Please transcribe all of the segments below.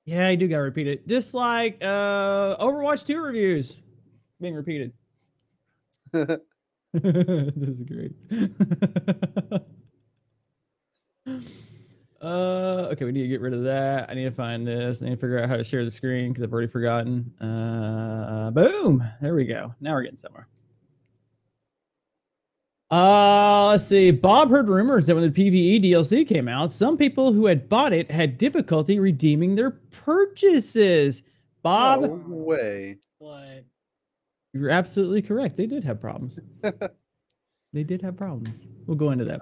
Yeah, you do got to repeat it. Just like Overwatch 2 reviews being repeated. This is great. Okay, we need to get rid of that. I need to find this. I need to figure out how to share the screen because I've already forgotten. Boom. There we go. Now we're getting somewhere. Let's see. Bob heard rumors that when the PvE DLC came out, some people who had bought it had difficulty redeeming their purchases. Bob, No way. What? You're absolutely correct. They did have problems. They did have problems. We'll go into that.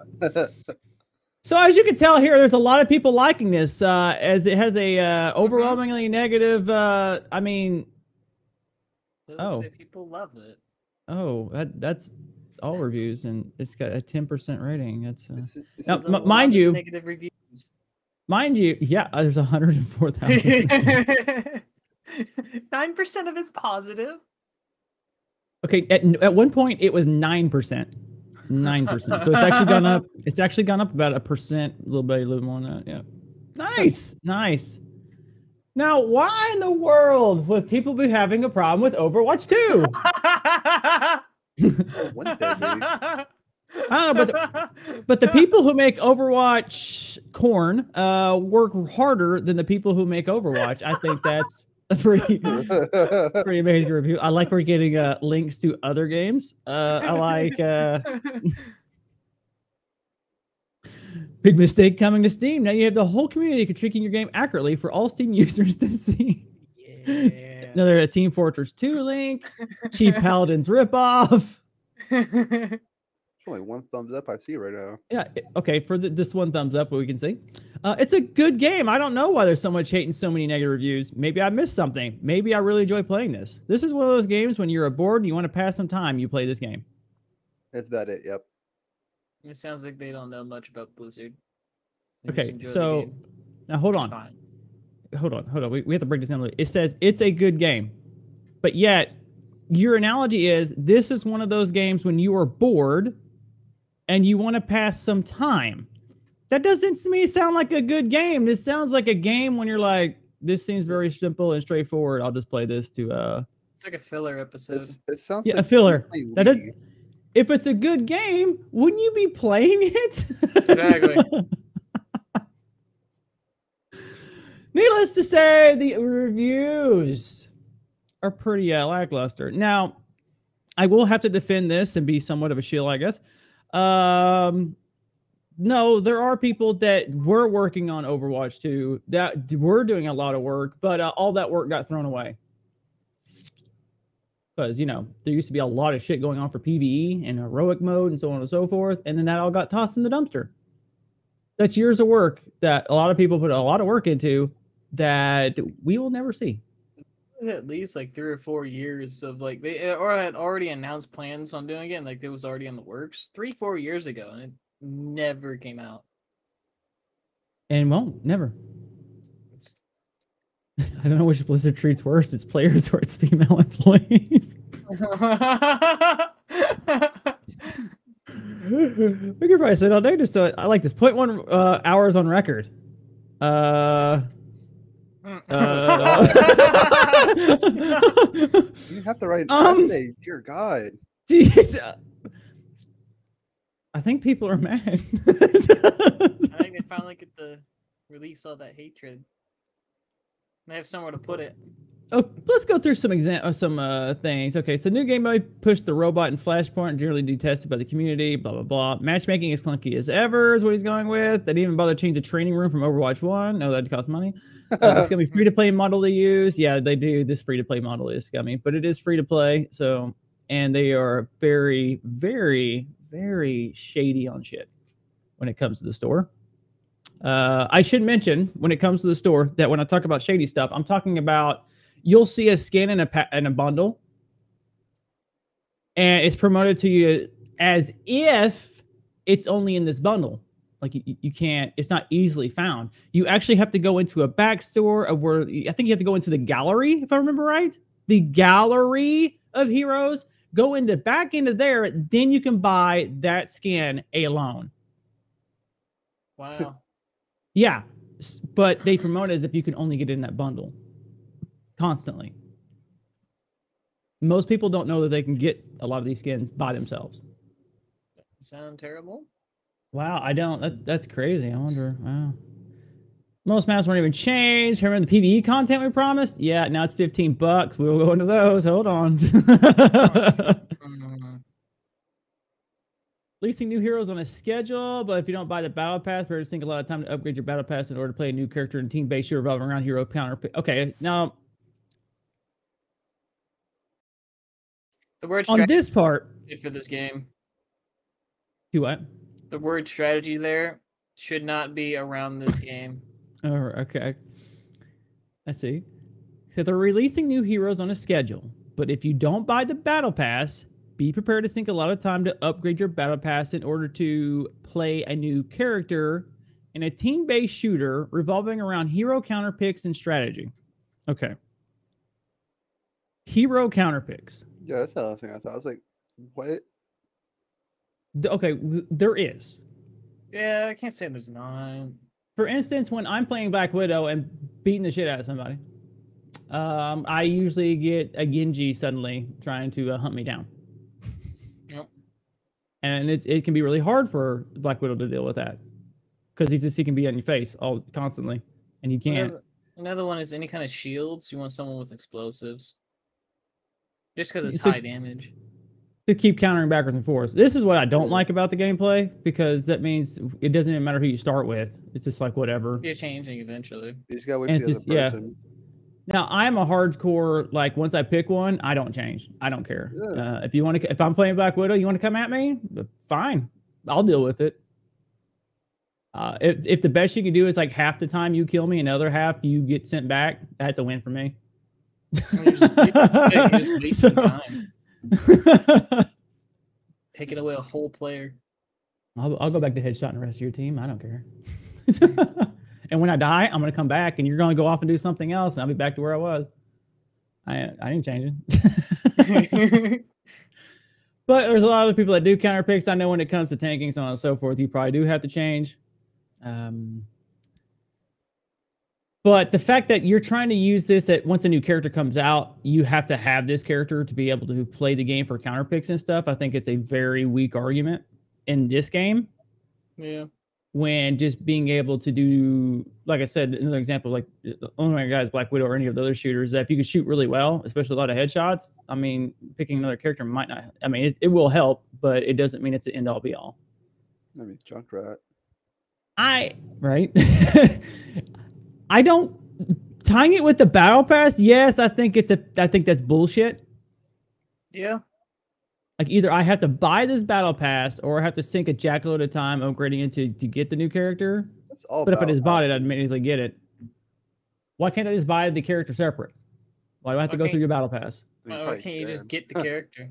So as you can tell here, there's a lot of people liking this, as it has a overwhelmingly negative. I mean, Say people love it. Oh, that's all reviews, and it's got a 10% rating. That's now, mind you, negative reviews. Mind you, yeah, there's 104,000. 9% of it's positive. Okay, at one point it was 9%. 9%. So it's actually gone up. It's actually gone up about 1%, a little more than that. Yeah. Nice, nice. Now, why in the world would people be having a problem with Overwatch 2? One day, maybe. I don't know, but the people who make Overwatch corn work harder than the people who make Overwatch. I think that's a pretty amazing review. I like we're getting links to other games. I like big mistake coming to Steam. Now you have the whole community critiquing your game accurately for all Steam users to see. Yeah. Another Team Fortress 2 link. Cheap Paladins ripoff. Only one thumbs up I see right now. Yeah, okay, for this one thumbs up, what we can see. It's a good game. I don't know why there's so much hate and so many negative reviews. Maybe I missed something. Maybe I really enjoy playing this. This is one of those games when you're bored and you want to pass some time, you play this game. That's about it, yep. It sounds like they don't know much about Blizzard. Okay, so now hold on. Hold on. We have to break this down a little. It says it's a good game, but yet your analogy is this is one of those games when you are bored and you want to pass some time. That doesn't to me sound like a good game. This sounds like a game when you're like, this seems very simple and straightforward. I'll just play this to It's like a filler episode. It sounds like a filler. If it's a good game, wouldn't you be playing it? Exactly. Needless to say, the reviews are pretty lackluster. Now, I will have to defend this and be somewhat of a shield, I guess. No, there are people that were working on Overwatch 2 that were doing a lot of work, but all that work got thrown away. Because, you know, there used to be a lot of shit going on for PvE and heroic mode and so on and so forth, and then that all got tossed in the dumpster. That's years of work that a lot of people put a lot of work into that we will never see. At least like 3 or 4 years of like they had already announced plans on doing it, and like it was already in the works 3-4 years ago, and it never came out. And won't, never. I don't know which Blizzard treats worse, its players or its female employees. We could probably say all day just so I like this. 0.1 hours on record. You have to write an essay, dear God. Geez, I think people are mad. I think they finally get to release all that hatred. They have somewhere to put it. Oh, let's go through some things. Okay, so new game mode pushed the robot and Flashpoint, generally detested by the community. Blah blah blah. Matchmaking is clunky as ever, is what he's going with. They didn't even bother to change the training room from Overwatch 1. No, that'd cost money. It's gonna be free to play model to use. Yeah, they do. This free to play model is scummy, but it is free to play. So, and they are very, very, very shady on shit when it comes to the store. I should mention when it comes to the store that when I talk about shady stuff, I'm talking about you'll see a skin in a bundle, and it's promoted to you as if it's only in this bundle. Like you can't, it's not easily found. You actually have to go into a back store of where I think you have to go into the gallery, if I remember right. The gallery of heroes. Go back into there, then you can buy that skin alone. Wow. Yeah. But they promote it as if you can only get it in that bundle constantly. Most people don't know that they can get a lot of these skins by themselves. Sound terrible? Wow, I don't. That's crazy. I wonder. Wow. Most maps weren't even changed. Remember the PvE content we promised? Yeah, now it's $15. We will go into those. Hold on. Releasing new heroes on a schedule, but if you don't buy the battle pass, better sink a lot of time to upgrade your battle pass in order to play a new character in team-based shooter revolving around hero counter. Okay, now the word on this part for this game. Do what? The word strategy there should not be around this game. Oh, okay. I see. So they're releasing new heroes on a schedule, but if you don't buy the battle pass, be prepared to sink a lot of time to upgrade your battle pass in order to play a new character in a team-based shooter revolving around hero counter picks and strategy. Okay. Hero counter picks. Yeah, that's the other thing I thought. I was like, what? Okay, there is. Yeah, I can't say there's not. For instance, when I'm playing Black Widow and beating the shit out of somebody, I usually get a Genji suddenly trying to hunt me down. Yep. And it can be really hard for Black Widow to deal with that because he can be on your face all constantly, and you can't. Another one is any kind of shields. You want someone with explosives, just because it's high damage. To keep countering backwards and forth. This is what I don't like about the gameplay, because that means it doesn't even matter who you start with. It's just like whatever. You're changing eventually. You just gotta wait for the other person. Now I'm a hardcore, like once I pick one, I don't change. I don't care. Yeah. If I'm playing Black Widow, you want to come at me? Fine, I'll deal with it. If the best you can do is like half the time you kill me and the other half you get sent back, that's a win for me. You're just wasting time. Taking away a whole player. I'll go back to headshotting the rest of your team. I don't care. And when I die, I'm gonna come back, and you're gonna go off and do something else, and I'll be back to where I was. I didn't change it. But there's a lot of people that do counter picks. I know when it comes to tanking, so on and so forth, you probably do have to change. But the fact that you're trying to use this, that once a new character comes out, you have to have this character to be able to play the game for counter picks and stuff, I think it's a very weak argument in this game. Yeah. When just being able to do, like I said, another example, like the only way guys Black Widow or any of the other shooters, that if you can shoot really well, especially a lot of headshots, I mean, picking another character might not, I mean, it will help, but it doesn't mean it's the end all be all. I mean, Junkrat. Right? I don't, tying it with the battle pass, yes, I think that's bullshit. Yeah. Like either I have to buy this battle pass or I have to sink a jackaload of time upgrading it to get the new character. That's all. But if I just bought it, I'd immediately get it. Why can't I just buy the character separate? Why do I have to go through your battle pass? Why can't you just get the character?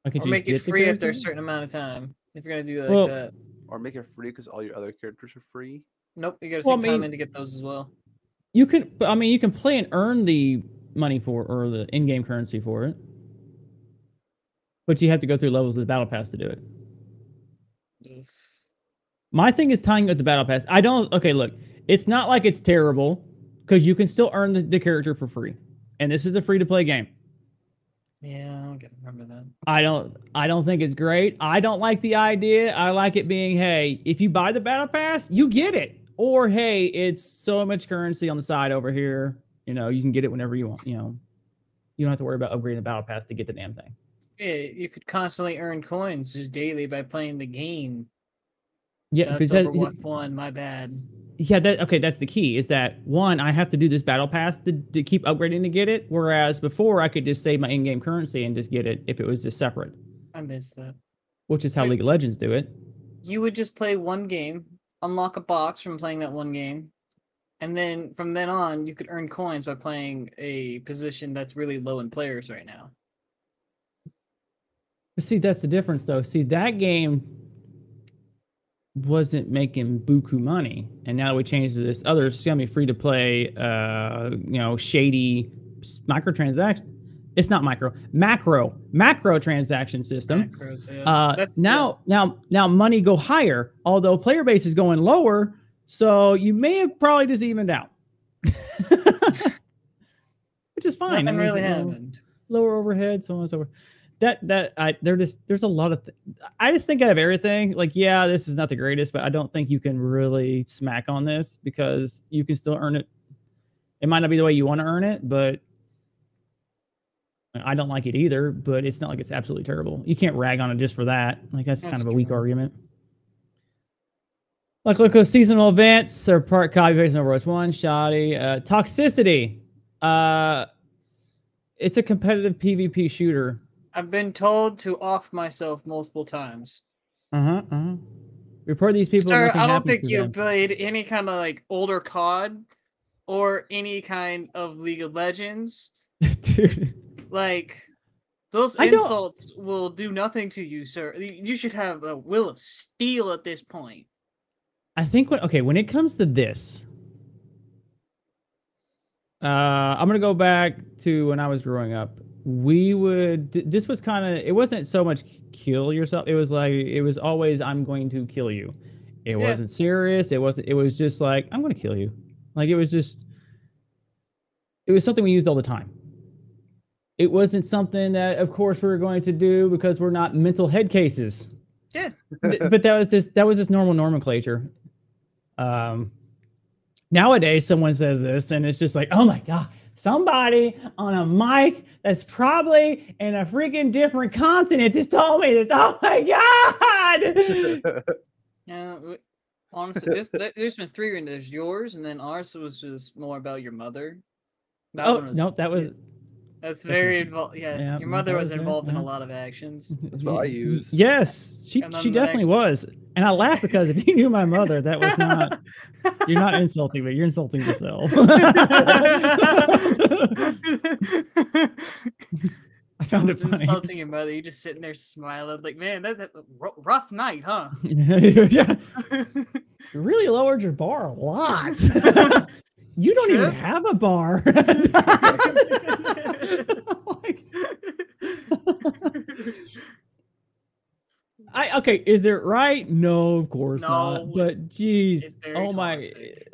Or make it free after a certain amount of time. If you're gonna do it like that. Or make it free because all your other characters are free. Nope, you gotta sink time in to get those as well. You can, I mean, you can play and earn the money for, or the in-game currency for it. But you have to go through levels of the battle pass to do it. Yes. My thing is tying with the battle pass. Okay, look, it's not like it's terrible because you can still earn the character for free. And this is a free-to-play game. Yeah, I gotta remember that. I don't think it's great. I don't like the idea. I like it being, hey, if you buy the battle pass, you get it. Or, hey, it's so much currency on the side over here. You know, you can get it whenever you want. You know, you don't have to worry about upgrading the battle pass to get the damn thing. Yeah, you could constantly earn coins just daily by playing the game. Yeah, that's Overwatch 1, my bad. Yeah, that's the key, is that, one, I have to do this battle pass to keep upgrading to get it, whereas before I could just save my in-game currency and just get it if it was just separate. I missed that. Which is how League of Legends do it. You would just play one game, unlock a box from playing that one game, and then from then on, you could earn coins by playing a position that's really low in players right now. But see, that's the difference, though. See, that game wasn't making buku money, and now we changed to this other scummy free-to-play, shady microtransaction. It's not macro transaction system. Macros, yeah. Now money go higher, although player base is going lower. So you may have probably just evened out, which is fine. Nothing really happened. Lower overhead, so on and so forth. There's a lot of. I just think out of everything, like, yeah, this is not the greatest, but I don't think you can really smack on this because you can still earn it. It might not be the way you want to earn it, but I don't like it either. But it's not like it's absolutely terrible. You can't rag on it just for that. Like that's kind of a weak argument. Like Loco seasonal events are part copy paste in Overwatch 1, shoddy. Toxicity. It's a competitive PvP shooter. I've been told to off myself multiple times. Report these people. Sir, I don't think you played any kind of like older COD or any kind of League of Legends. Dude. Like, those insults will do nothing to you, sir. You should have a will of steel at this point. I think when it comes to this, I'm gonna go back to when I was growing up. This was kind of, it wasn't so much kill yourself. It was always, I'm going to kill you. It wasn't serious. It was just like, I'm going to kill you. Like, it was something we used all the time. It wasn't something that, of course, we were going to do because we're not mental head cases. Yeah. But that was just normal nomenclature. Nowadays, someone says this, and it's just like, oh my God, somebody on a mic that's probably in a freaking different continent just told me this. Oh my God! Yeah, honestly, there's been three. There's yours, and then ours was just more about your mother. That's very involved. Yeah, your mother was involved in a lot of actions. That's what I use. Yes, she definitely was. And I laugh because if you knew my mother, that was not. You're not insulting me. You're insulting yourself. I found it funny. Insulting your mother. You just sitting there smiling, like, man, that rough night, huh? Yeah. You really lowered your bar a lot. You don't even have a bar. Okay, is it right? No, of course not. But geez, oh my! Toxic.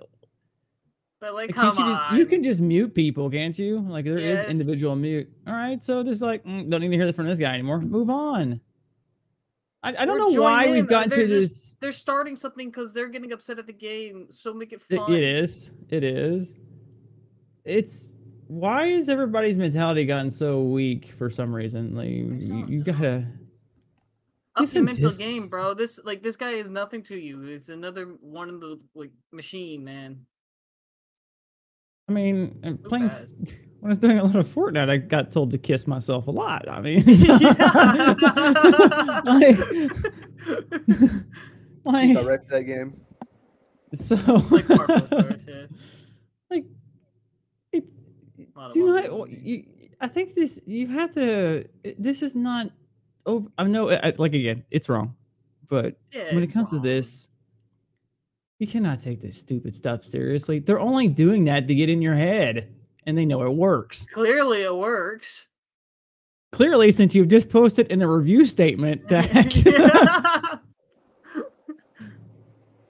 But like, come on, you can just mute people, can't you? Like there is individual mute. All right, so this like don't need to hear that from this guy anymore. Move on. I don't know why we've gotten to this. They're starting something because they're getting upset at the game, so make it fun. It is. It's why is everybody's mentality gotten so weak for some reason? Like you gotta. Up your mental game, bro. This guy is nothing to you. It's another one of the machine, man. I mean, when I was doing a lot of Fortnite, I got told to kiss myself a lot. I mean, like got wrecked that game. So, I think this you have to. This is not. Over, I know, again, it's wrong, but when it comes to this, you cannot take this stupid stuff seriously. They're only doing that to get in your head, and they know it works. Clearly, it works. Clearly, since you've just posted in a review statement that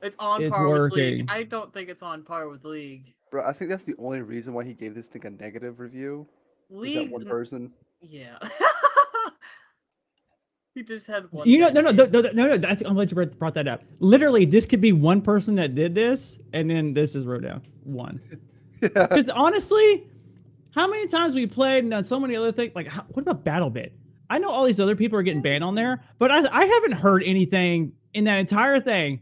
it's on par with League. I don't think it's on par with League. Bro, I think that's the only reason why he gave this thing a negative review. League, that one person. Yeah. He just had one. No. That's, I'm glad you brought that up. Literally, this could be one person that did this, and then this is wrote down one. Because honestly, how many times we played and done so many other things? Like, what about BattleBit? I know all these other people are getting banned on there, but I haven't heard anything in that entire thing.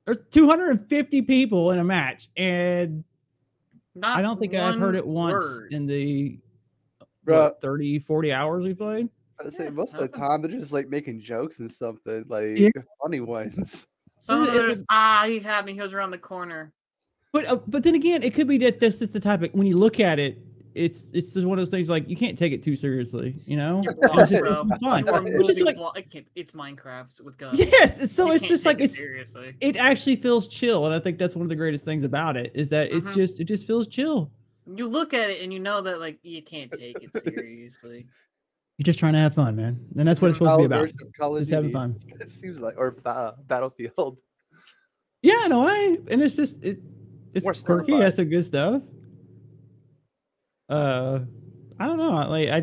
There's 250 people in a match, and I don't think I've heard it once in the 30, 40 hours we played. I say most of the time they're just like making jokes and something, like funny ones. Some of those, he had me. He was around the corner. But then again, it could be that this is the type of, when you look at it, it's just one of those things like you can't take it too seriously, you know. It's fun. It's Minecraft with guns. Yes, so it's just like it actually feels chill, and I think that's one of the greatest things about it is that it just feels chill. You look at it and you know that like you can't take it seriously. You're just trying to have fun, man, and that's what it's supposed to be about. Just having fun. It seems like, or Battlefield. Yeah, in a way, and it's just it's quirky. It has some good stuff. I don't know. Like I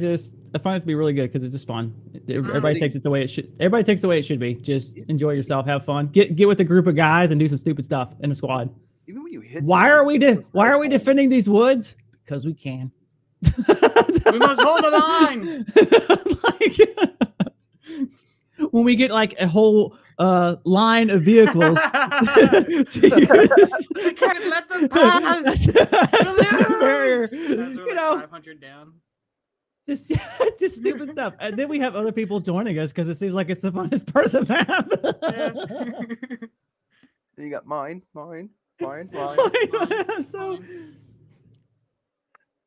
find it to be really good because it's just fun. Everybody takes it the way it should. Everybody takes it the way it should be. Just enjoy yourself, have fun, get with a group of guys and do some stupid stuff in a squad. Even when you hit. Why are we defending these woods? Because we can. We must hold the line. Like, when we get like a whole line of vehicles, We can't let them pass. You know, 500 down. just stupid stuff, and then we have other people joining us because it seems like it's the funnest part of the map. Then you got mine. So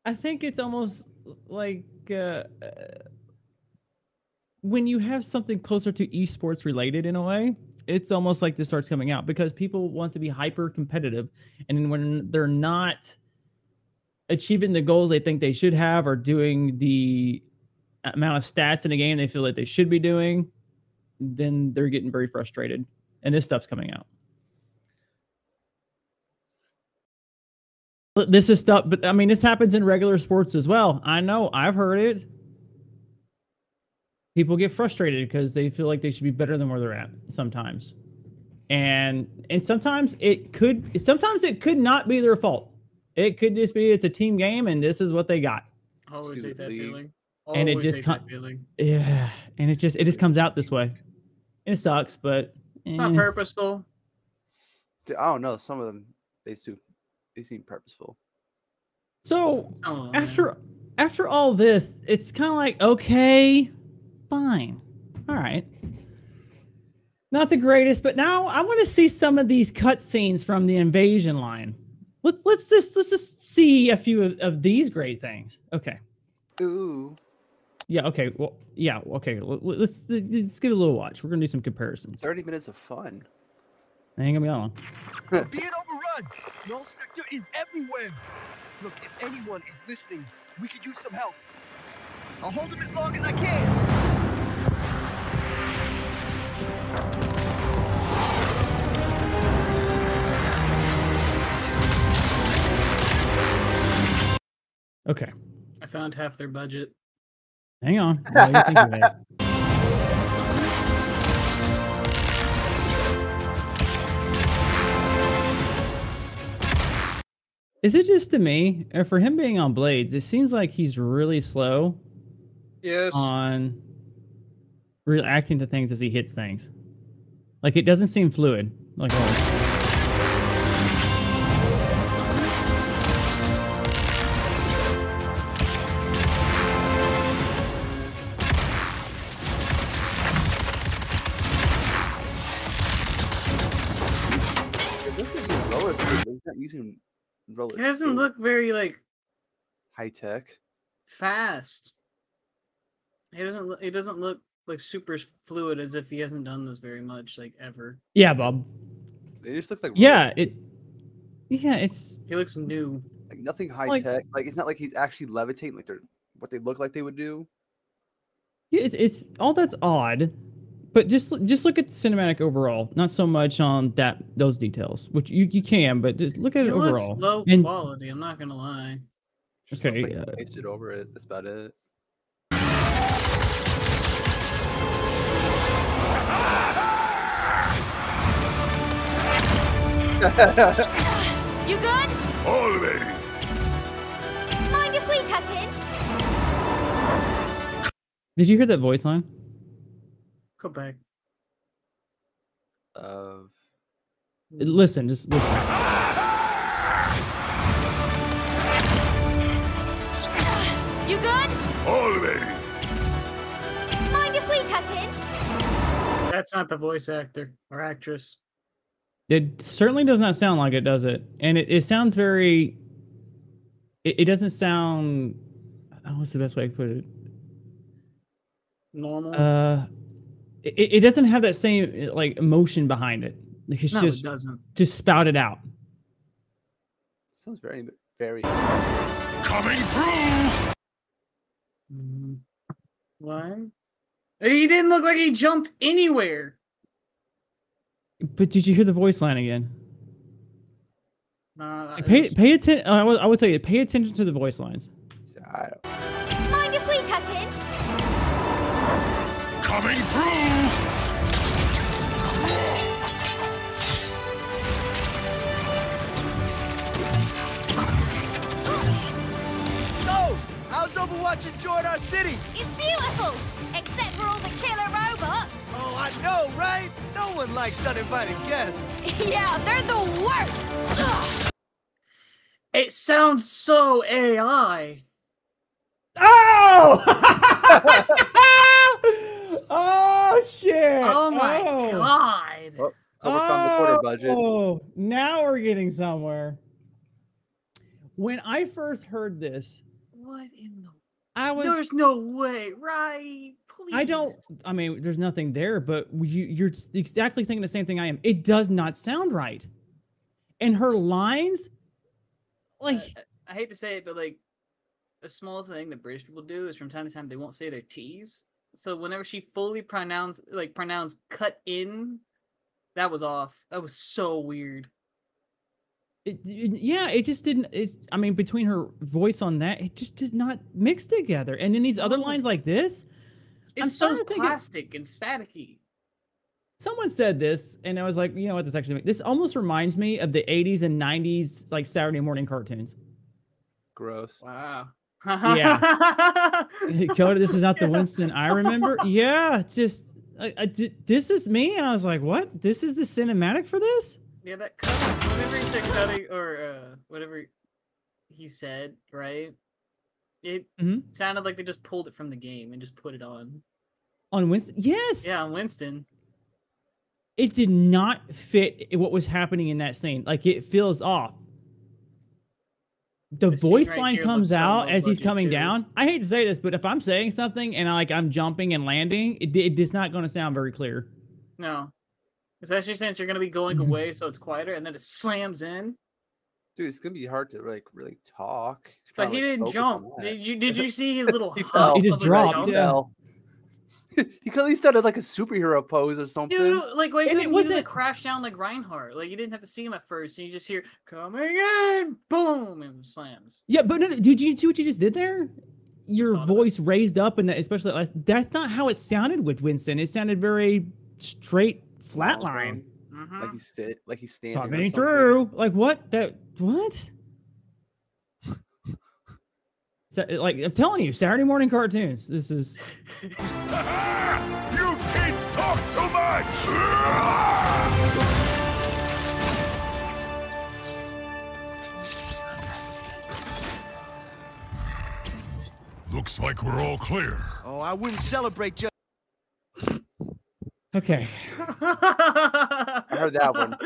I think it's almost like when you have something closer to esports related in a way, it's almost like this starts coming out because people want to be hyper competitive, and then when they're not achieving the goals they think they should have or doing the amount of stats in a game they feel like they should be doing, then they're getting very frustrated, and this stuff's coming out. This is stuff, but I mean, this happens in regular sports as well. I know, I've heard it. People get frustrated because they feel like they should be better than where they're at sometimes. And sometimes it could not be their fault. It could just be it's a team game and this is what they got. Always hate that feeling. And it just yeah, and it just comes out this way. And it sucks, but it's not purposeful. Dude, I don't know. Some of them they seem purposeful. So after all this, it's kind of like, okay, fine, all right, not the greatest, but now I want to see some of these cutscenes from the invasion line. Let's just see a few of these great things. Okay. Ooh. Yeah. Okay. Well. Yeah. Okay. Let's give it a little watch. We're gonna do some comparisons. 30 minutes of fun. It ain't gonna be that long. Being overrun. Null sector is everywhere. Look, if anyone is listening, we could use some help. I'll hold them as long as I can. Okay. I found half their budget. Hang on. What do you think of that? Is it just to me, or for him being on blades, it seems like he's really slow. Yes. On reacting to things as he hits things. Like it doesn't seem fluid. Like Using roller. It doesn't look very like high tech, fast. It doesn't look like super fluid, as if he hasn't done this very much, like ever. Yeah, Bob. They just look like it's he looks new. Like nothing high tech. Like it's not like he's actually levitating like they're what they look like they would do. Yeah, it's all that's odd. But just look at the cinematic overall, not so much on those details, which you can, but just look at it overall. Looks low quality. I'm not gonna lie. Okay, pasted over it. That's about it. You good? Always. Mind if we cut in? Did you hear that voice line? Go back. Listen, just listen. You good? Always. Mind if we cut in? That's not the voice actor or actress. It certainly does not sound like it, does it? And it sounds very... It doesn't sound... what's the best way to put it? Normal? It doesn't have that same like emotion behind it. Like it's It doesn't. Just spout it out. Sounds very, very. Coming through! What? He didn't look like he jumped anywhere. But did you hear the voice line again? Nah, Pay attention. I would tell you, pay attention to the voice lines. Mind if we cut in? Coming through! So, how's Overwatch enjoying our city? It's beautiful! Except for all the killer robots. Oh, I know, right? No one likes uninvited guests. Yeah, they're the worst! Ugh. it sounds so AI. Oh! Oh shit! Oh my god. Oh, overcome the quarter budget. Oh, now we're getting somewhere. When I first heard this, What in the? I was. There's no way, right? Please. I don't. I mean, there's nothing there, but you're exactly thinking the same thing I am. It does not sound right, and her lines, like. I hate to say it, but like, a small thing that British people do is from time to time they won't say their T's. So whenever she fully pronounced cut in, that was off. That was so weird. Yeah, it just didn't. I mean, between her voice on that, it just did not mix together. And then these other lines like this, It's so plastic and staticky. Someone said this, and I was like, you know what? This almost reminds me of the 80s and 90s like Saturday morning cartoons. Gross. Wow. Yeah. Coda, this is not the Winston I remember. Yeah, it's just this is me, and I was like, what? This is the cinematic for this? Yeah, that cut. Whenever he said cutting or whatever he said, right? It sounded like they just pulled it from the game and just put it on. On Winston? Yes. Yeah, on Winston. It did not fit what was happening in that scene. Like, it feels off. The voice line comes out as he's coming down. I hate to say this, but if I'm saying something and I'm jumping and landing, it's not going to sound very clear. No. Especially since you're going to be going away, so it's quieter, and then it slams in. Dude, it's gonna be hard to really talk. But he didn't jump. Did you see his little? He just dropped. Yeah. He could at least done like a superhero pose or something. Dude, like wait, and it wasn't crash down like Reinhardt. Like you didn't have to see him at first, and you just hear coming in, boom, and slams. Yeah, but no, did you see what you just did there? Your voice raised up, and especially that's not how it sounded with Winston. It sounded very straight, flatline. Like he's standing. Coming through. Like what? What? Like I'm telling you, Saturday morning cartoons. This is. You kids talk too much. Looks like we're all clear. Oh, I wouldn't celebrate just. Okay. I heard that one.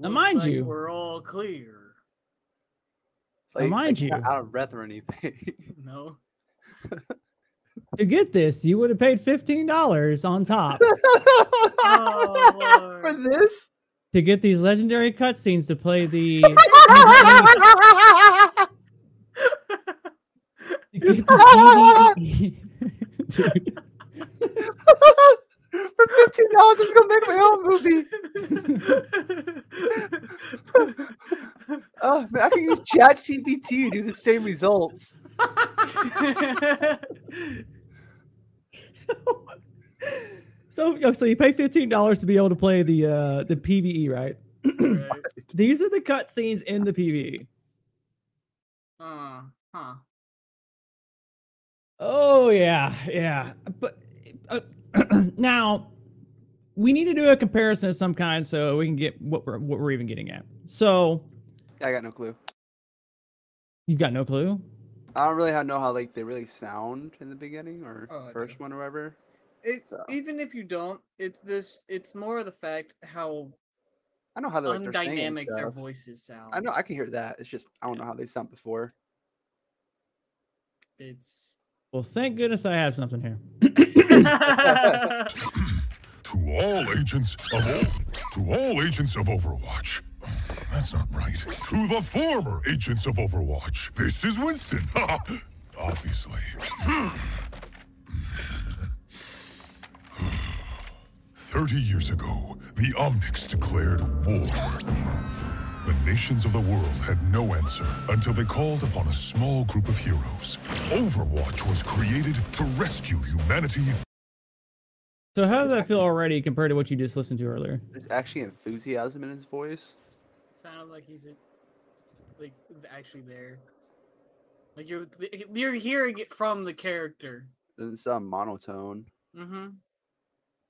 Now, mind you, we're all clear. Like, mind you, out of breath or anything. No. To get this, you would have paid $15 on top. Oh, for this? To get these legendary cutscenes to play the. Dude. For $15, I'm gonna make my own movie. Oh man, I can use ChatGPT to do the same results. So you pay $15 to be able to play the PvE, right? Right. These are the cutscenes in the PvE. Huh. Oh yeah. But now we need to do a comparison of some kind so we can get what we're even getting at. So I got no clue. You've got no clue? I don't really know how like they really sound in the beginning or Oh, first one or whatever. It's even if you don't, it's more of the fact how I know how they like their undynamic their stuff. voices sound. I know I can hear that. It's just I don't know how they sound before. It's Well, thank goodness I have something here. all agents of Overwatch. That's not right. To the former agents of Overwatch. This is Winston. Obviously. 30 years ago, the Omnics declared war. The nations of the world had no answer until they called upon a small group of heroes. Overwatch was created to rescue humanity. So how does that feel already compared to what you just listened to earlier? There's actually enthusiasm in his voice. Sounded like he's like actually there. Like you're hearing it from the character. Doesn't sound monotone. Mm-hmm.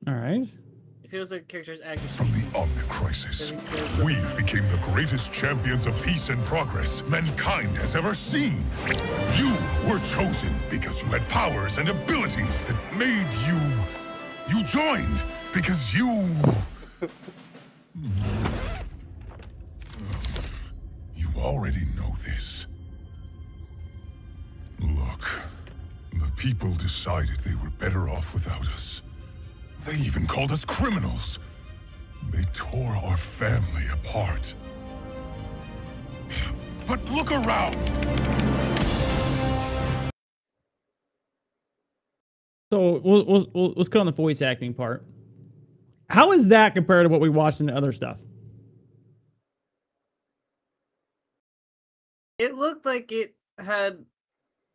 All right. It feels like the character's actually From the Omnic Crisis, we became the greatest champions of peace and progress mankind has ever seen. You were chosen because you had powers and abilities that made you... You joined because you... You already know this. Look, the people decided they were better off without us. They even called us criminals. They tore our family apart. But look around! So let's cut on the voice acting part. How is that compared to what we watched in the other stuff? It looked like it had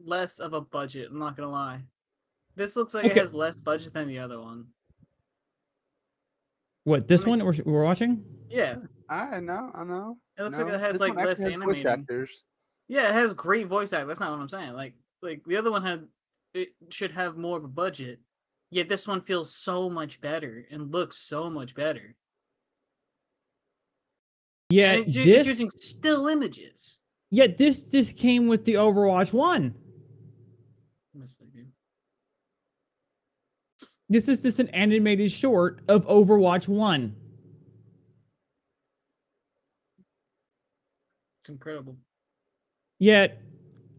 less of a budget, I'm not gonna lie. This looks like it has less budget than the other one. What, this one we're watching? Yeah. I know. It looks like it has like less animating. Actors. Yeah, it has great voice acting. That's not what I'm saying. Like the other one should have more of a budget. Yet this one feels so much better and looks so much better. Yeah, it's using still images. Yet this came with the Overwatch 1. This is just an animated short of Overwatch 1. It's incredible. Yet,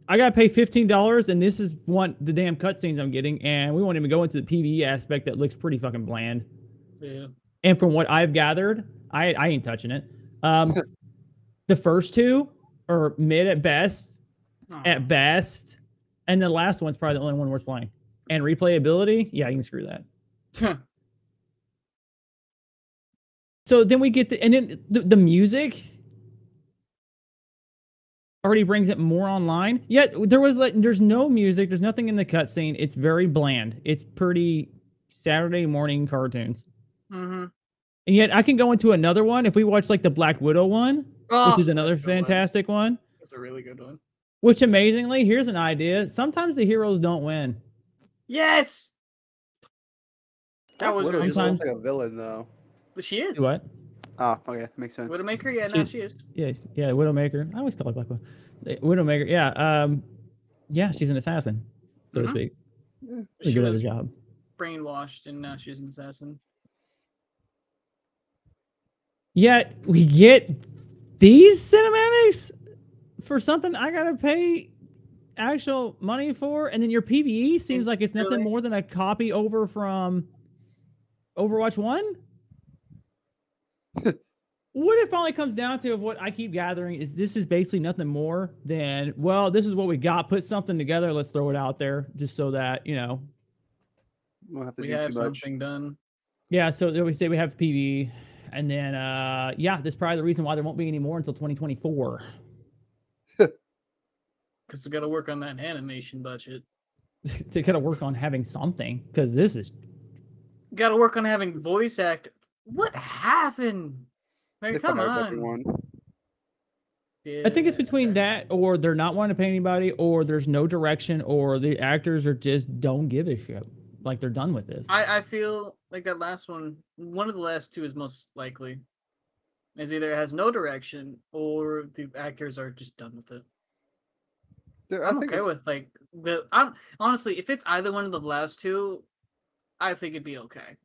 I gotta pay $15, and this is the damn cutscenes I'm getting, and we won't even go into the PvE aspect that looks pretty fucking bland. Yeah. And from what I've gathered, I ain't touching it. The first two are mid at best, and the last one's probably the only one worth playing. And replayability, yeah, you can screw that. So then we get the music already brings it more online. Yet there's no music, there's nothing in the cutscene. It's very bland. It's pretty Saturday morning cartoons. Mm-hmm. And yet I can go into another one if we watch like the Black Widow one, which is another fantastic one. That's a really good one. Which amazingly, here's an idea. Sometimes the heroes don't win. Yes. That was really like a villain though. She is. What? Oh, okay, makes sense. Widowmaker, yeah, now she is. Yeah, Widowmaker. I always call her Black Widow. Widowmaker, yeah. Yeah, she's an assassin, so to speak. Yeah. She good at her job. Brainwashed, and now she's an assassin. Yet we get these cinematics for something I gotta pay actual money for, and then your PvE seems like it's nothing more than a copy over from Overwatch 1. What it finally comes down to, of what I keep gathering, is this is basically nothing more than, well, this is what we got, put something together, let's throw it out there, just so that, you know, we have something done. Yeah, so we say we have PvE, and then yeah, that's probably the reason why there won't be any more until 2024. Because they got to work on that animation budget. They got to work on having something, because this is... Got to work on having voice act. What happened? Like, come on. Yeah, I think it's between that, or they're not wanting to pay anybody, or there's no direction, or the actors are just don't give a shit. Like, they're done with this. I feel like that last one of the last two is most likely. Is either it has no direction, or the actors are just done with it. I'm okay with like I'm honestly, if it's either one of the last two, I think it'd be okay,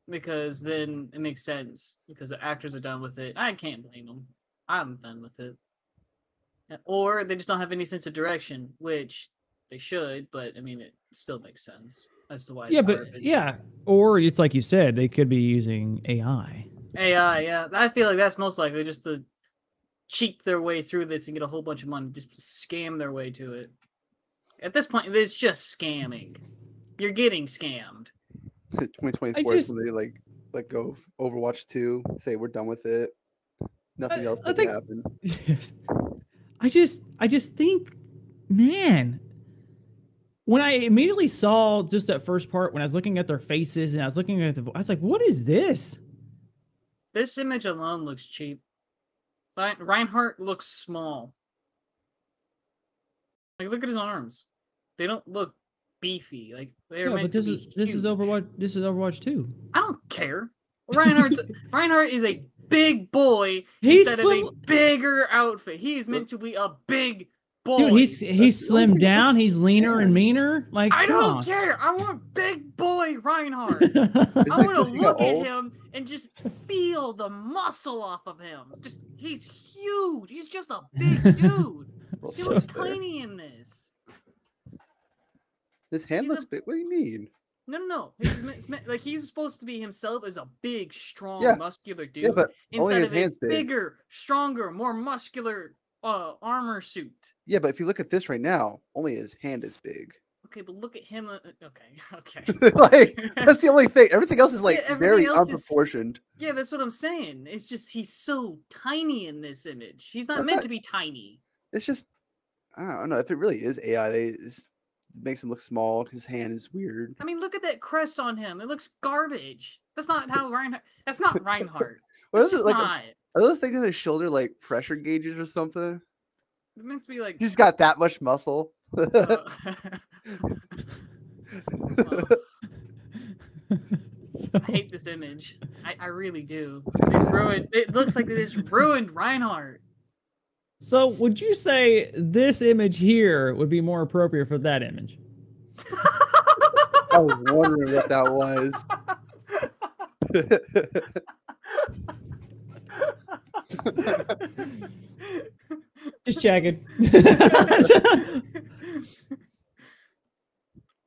because then it makes sense because the actors are done with it. I can't blame them. I'm done with it. Or they just don't have any sense of direction, which they should, but I mean, it still makes sense. as to why Yeah, it's but garbage. yeah, or it's like you said, they could be using AI. AI, yeah. I feel like that's most likely just to cheat their way through this and get a whole bunch of money, just scam their way to it. At this point, it's just scamming. You're getting scammed. 2024 is when they like let go of Overwatch 2, say we're done with it. Nothing else can happen. Yes. I just think, man, when I immediately saw just that first part, when I was looking at their faces and I was looking at I was like, what is this? This image alone looks cheap. Reinhardt looks small. Like, look at his arms. They don't look beefy. Like, they're meant to be huge. This is Overwatch. This is Overwatch 2. I don't care. Reinhardt is a big boy He's instead of a bigger outfit. He is meant to be a big boy. Dude, he's slimmed down. He's leaner and meaner. Like, I don't care. I want big boy Reinhardt. I want to look at him and just feel the muscle off of him. He's huge. He's just a big dude. He looks tiny in this. His hand looks big. What do you mean? No. He's supposed to be himself as a big, strong, muscular dude. Yeah, but instead of a bigger, stronger, more muscular armor suit. Yeah, but if you look at this right now, only his hand is big. Okay, but look at him. Okay. Like, that's the only thing. Everything else is like very unproportioned. Yeah, that's what I'm saying. It's just he's so tiny in this image. He's not meant to be tiny. It's just, I don't know if it really is AI. It makes him look small. His hand is weird. I mean, look at that crest on him. It looks garbage. That's not how Reinhardt. That's not Reinhardt. What is it like? Are those things on his shoulder like pressure gauges or something? It's meant to be like. He's got that much muscle. I hate this image. I really do. It looks like they just ruined Reinhardt. So, would you say this image here would be more appropriate for that image? I was wondering what that was. Just checking.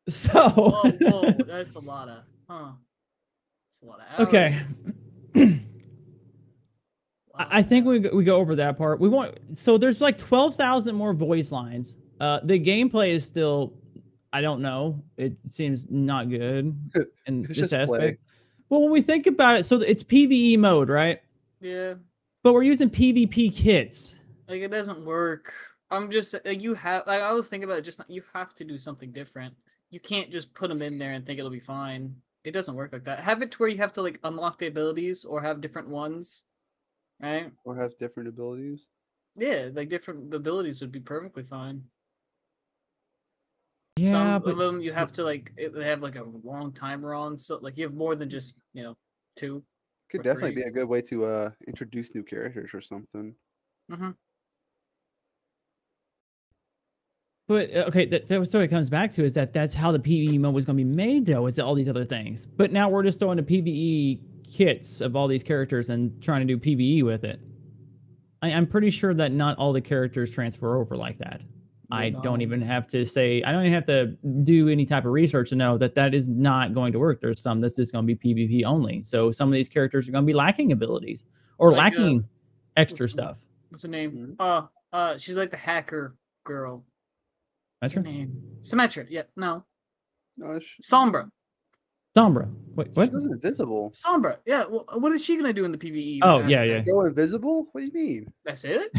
So, whoa, that's a lot of, That's a lot of hours. Okay. I think we go over that part. So there's like 12,000 more voice lines. The gameplay is still, I don't know. It seems not good in this aspect. Play. Well, when we think about it, so it's PvE mode, right? Yeah. But we're using PvP kits. Like, it doesn't work. I'm just like, I was thinking about it. You have to do something different. You can't just put them in there and think it'll be fine. It doesn't work like that. Have it to where you have to like unlock the abilities or have different ones. Right? Or have different abilities? Yeah, like different abilities would be perfectly fine. Yeah, Some of them you have to like they have like a long timer on, so like you have more than just 2. Could definitely be a good way to introduce new characters or something. Mm-hmm. But okay, that's what it comes back to is that's how the PvE mode was going to be made, though. Is all these other things? But now we're just throwing the PvE kits of all these characters and trying to do PvE with it. I'm pretty sure that not all the characters transfer over like that. I don't even have to do any type of research to know that is not going to work. There's some that's just going to be PvP only. So some of these characters are going to be lacking abilities or like, lacking extra stuff. What's her name? She's like the hacker girl. What's her name? Symmetra. Yeah, no. Sombra. Sombra. Wait, what? She was invisible. Sombra. Yeah. Well, what is she gonna do in the PvE? Oh, yeah. Go invisible? What do you mean? That's it?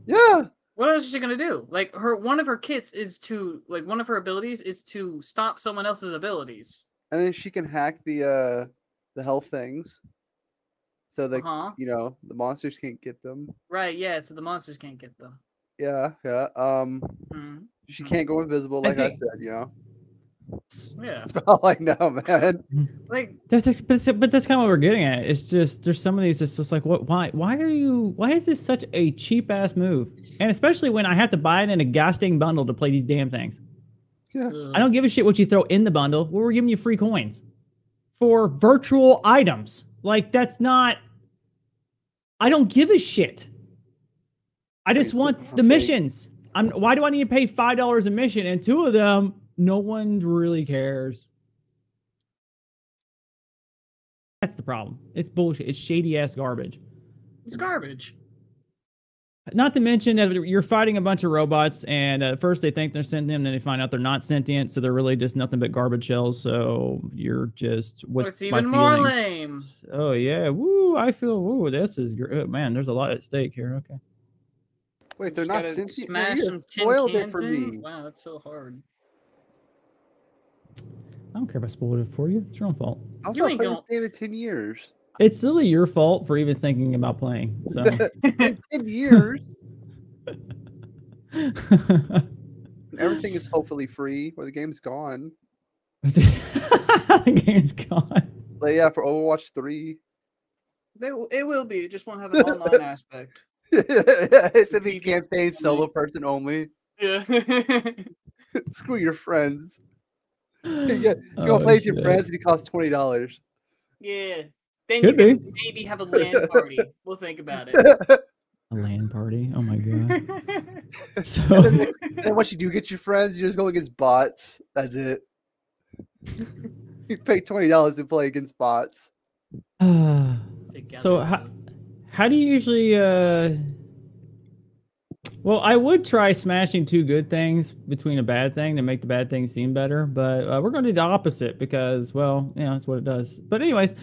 Yeah. What else is she gonna do? Like one of her kits is to one of her abilities is to stop someone else's abilities. And then she can hack the health things. So that the monsters can't get them. Right, yeah, so the monsters can't get them. Yeah. She can't go invisible, like I said, Yeah. That's all I know, man. Like but that's kind of what we're getting at. It's just there's some of these. It's just like why is this such a cheap ass move? And especially when I have to buy it in a gosh dang bundle to play these damn things. Yeah. I don't give a shit what you throw in the bundle. Well, we're giving you free coins for virtual items. Like that's not. I don't give a shit. I just want the missions. Why do I need to pay $5 a mission and 2 of them? No one really cares. That's the problem. It's bullshit. It's shady ass garbage. It's garbage. Not to mention that you're fighting a bunch of robots, and at first they think they're sentient, then they find out they're not sentient, so they're really just nothing but garbage shells. So you're just It's even more lame. Oh yeah, woo! I feel woo. This is great, man. There's a lot at stake here. Okay. Wait, they're not sentient. Smash some tin cans in? Wow, that's so hard. I don't care if I spoiled it for you. It's your own fault. I've been playing this game in 10 years. It's really your fault for even thinking about playing. So 10 years. Everything is hopefully free, or the game's gone. The game's gone. But yeah, for Overwatch 3. It will be. It just won't have an online aspect. It's a campaign solo person only. Yeah. Screw your friends. You go play with your friends and it costs $20. Yeah. Then you can maybe have a LAN party. We'll think about it. A LAN party? Oh my god. So and once you do get your friends, you just go against bots. That's it. You pay $20 to play against bots. So how do you usually well, I would try smashing two good things between a bad thing to make the bad thing seem better, but we're going to do the opposite because, well, you know, that's what it does. But anyways,